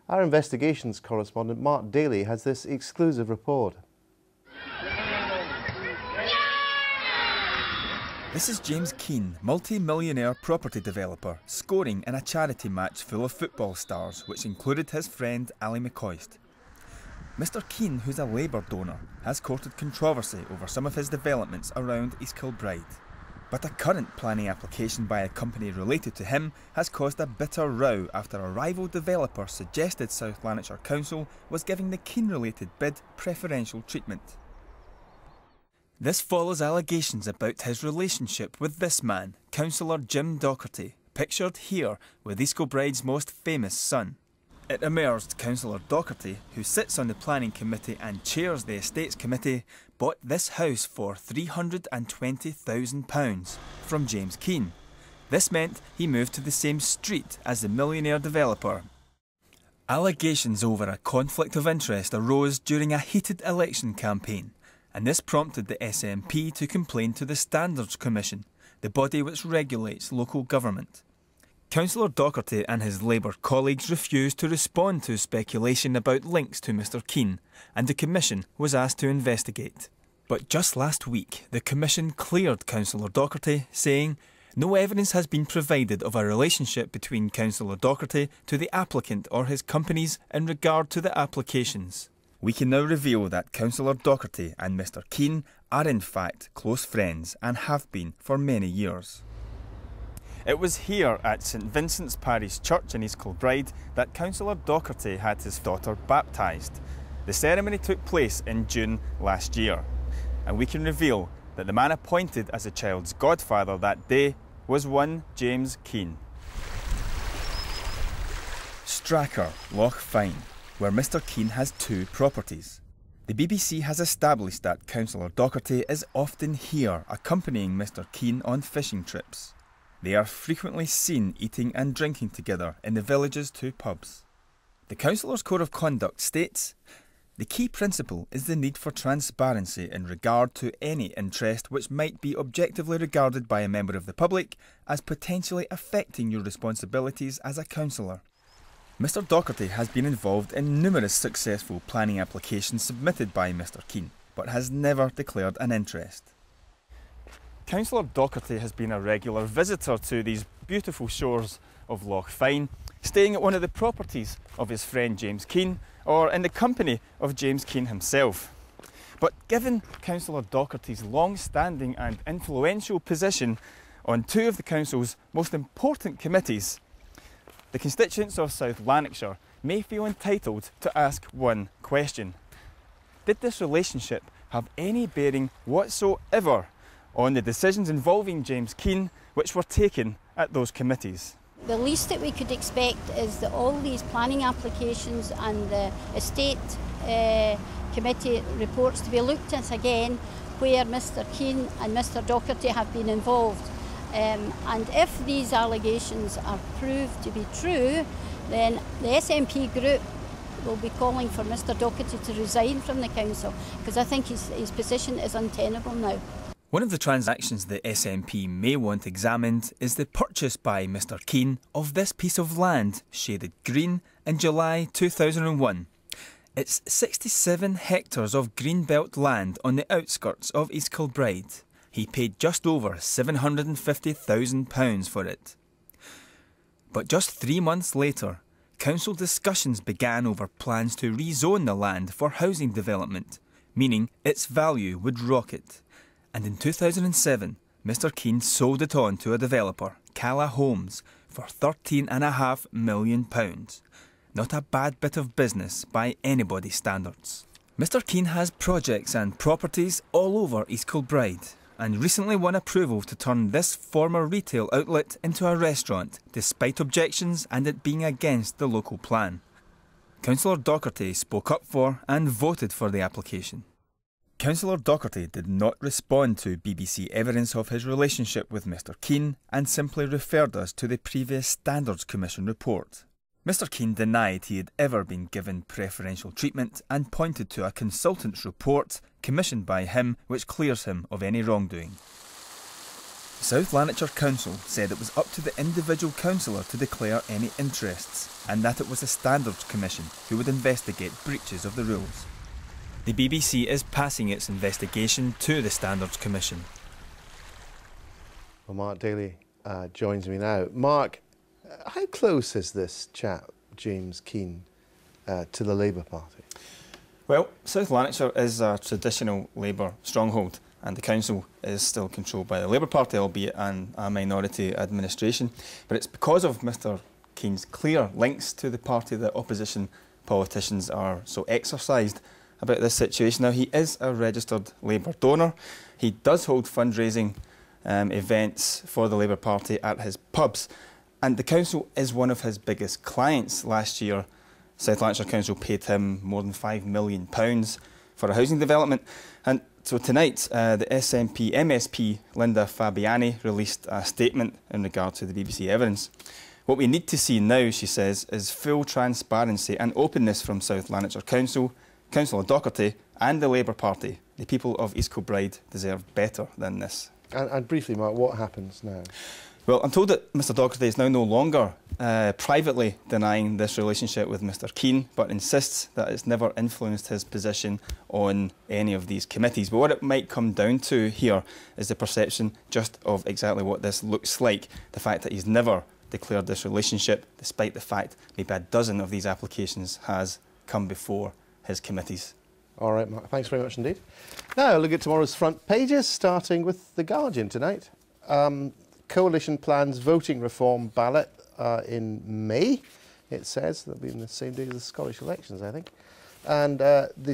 Our investigations correspondent Mark Daly has this exclusive report. This is James Keane, multi-millionaire property developer, scoring in a charity match full of football stars, which included his friend Ali McCoist. Mr Keane, who's a Labour donor, has courted controversy over some of his developments around East Kilbride. But a current planning application by a company related to him has caused a bitter row after a rival developer suggested South Lanarkshire Council was giving the Keane-related bid preferential treatment. This follows allegations about his relationship with this man, Councillor Jim Docherty, pictured here with East Kilbride's most famous son. It emerged Councillor Docherty, who sits on the planning committee and chairs the estates committee, bought this house for £320,000 from James Keane. This meant he moved to the same street as the millionaire developer. Allegations over a conflict of interest arose during a heated election campaign, and this prompted the SNP to complain to the Standards Commission, the body which regulates local government. Councillor Docherty and his Labour colleagues refused to respond to speculation about links to Mr Keane, and the Commission was asked to investigate. But just last week, the Commission cleared Councillor Docherty, saying no evidence has been provided of a relationship between Councillor Docherty to the applicant or his companies in regard to the applications. We can now reveal that Councillor Docherty and Mr Keane are in fact close friends and have been for many years. It was here at St Vincent's Parish Church in East Kilbride that Councillor Docherty had his daughter baptised. The ceremony took place in June last year, and we can reveal that the man appointed as the child's godfather that day was one James Keane. Stracker, Loch Fyne, where Mr Keane has two properties. The BBC has established that Councillor Docherty is often here accompanying Mr Keane on fishing trips. They are frequently seen eating and drinking together in the village's two pubs. The Councillor's Code of Conduct states, "The key principle is the need for transparency in regard to any interest which might be objectively regarded by a member of the public as potentially affecting your responsibilities as a councillor." Mr Docherty has been involved in numerous successful planning applications submitted by Mr Keane, but has never declared an interest. Councillor Docherty has been a regular visitor to these beautiful shores of Loch Fyne, staying at one of the properties of his friend James Keane, or in the company of James Keane himself. But given Councillor Docherty's long-standing and influential position on two of the council's most important committees, the constituents of South Lanarkshire may feel entitled to ask one question. Did this relationship have any bearing whatsoever on the decisions involving James Keane which were taken at those committees? The least that we could expect is that all these planning applications and the estate committee reports to be looked at again where Mr Keane and Mr Docherty have been involved. And if these allegations are proved to be true, then the SNP group will be calling for Mr Docherty to resign from the council, because I think his position is untenable now. One of the transactions the SNP may want examined is the purchase by Mr Keane of this piece of land, shaded green, in July 2001. It's 67 hectares of greenbelt land on the outskirts of East Kilbride. He paid just over £750,000 for it. But just 3 months later, council discussions began over plans to rezone the land for housing development, meaning its value would rocket. And in 2007, Mr Keane sold it on to a developer, Cala Homes, for £13.5 million. Not a bad bit of business by anybody's standards. Mr Keane has projects and properties all over East Kilbride, and recently won approval to turn this former retail outlet into a restaurant, despite objections and it being against the local plan. Councillor Docherty spoke up for and voted for the application. Councillor Docherty did not respond to BBC evidence of his relationship with Mr Keane and simply referred us to the previous Standards Commission report. Mr Keane denied he had ever been given preferential treatment and pointed to a consultant's report commissioned by him which clears him of any wrongdoing. South Lanarkshire Council said it was up to the individual councillor to declare any interests, and that it was the Standards Commission who would investigate breaches of the rules. The BBC is passing its investigation to the Standards Commission. Well, Mark Daly joins me now. Mark, how close is this chap, James Keane, to the Labour Party? Well, South Lanarkshire is a traditional Labour stronghold, and the council is still controlled by the Labour Party, albeit a minority administration. But it's because of Mr Keane's clear links to the party that opposition politicians are so exercised about this situation. Now, he is a registered Labour donor. He does hold fundraising events for the Labour Party at his pubs, and the council is one of his biggest clients. Last year, South Lanarkshire Council paid him more than £5 million for a housing development. And so tonight, the SNP MSP Linda Fabiani released a statement in regard to the BBC evidence. What we need to see now, she says, is full transparency and openness from South Lanarkshire Council, Councillor Docherty and the Labour Party. The people of East Kilbride deserve better than this. And briefly, Mark, what happens now? Well, I'm told that Mr Docherty is now no longer privately denying this relationship with Mr Keane, but insists that it's never influenced his position on any of these committees. But what it might come down to here is the perception just of exactly what this looks like, the fact that he's never declared this relationship, despite the fact maybe a dozen of these applications has come before his committees. All right, Mark, thanks very much indeed. Now, look at tomorrow's front pages, starting with The Guardian tonight. Coalition plans voting reform ballot in May, it says. That'll be in the same day as the Scottish elections, I think. And the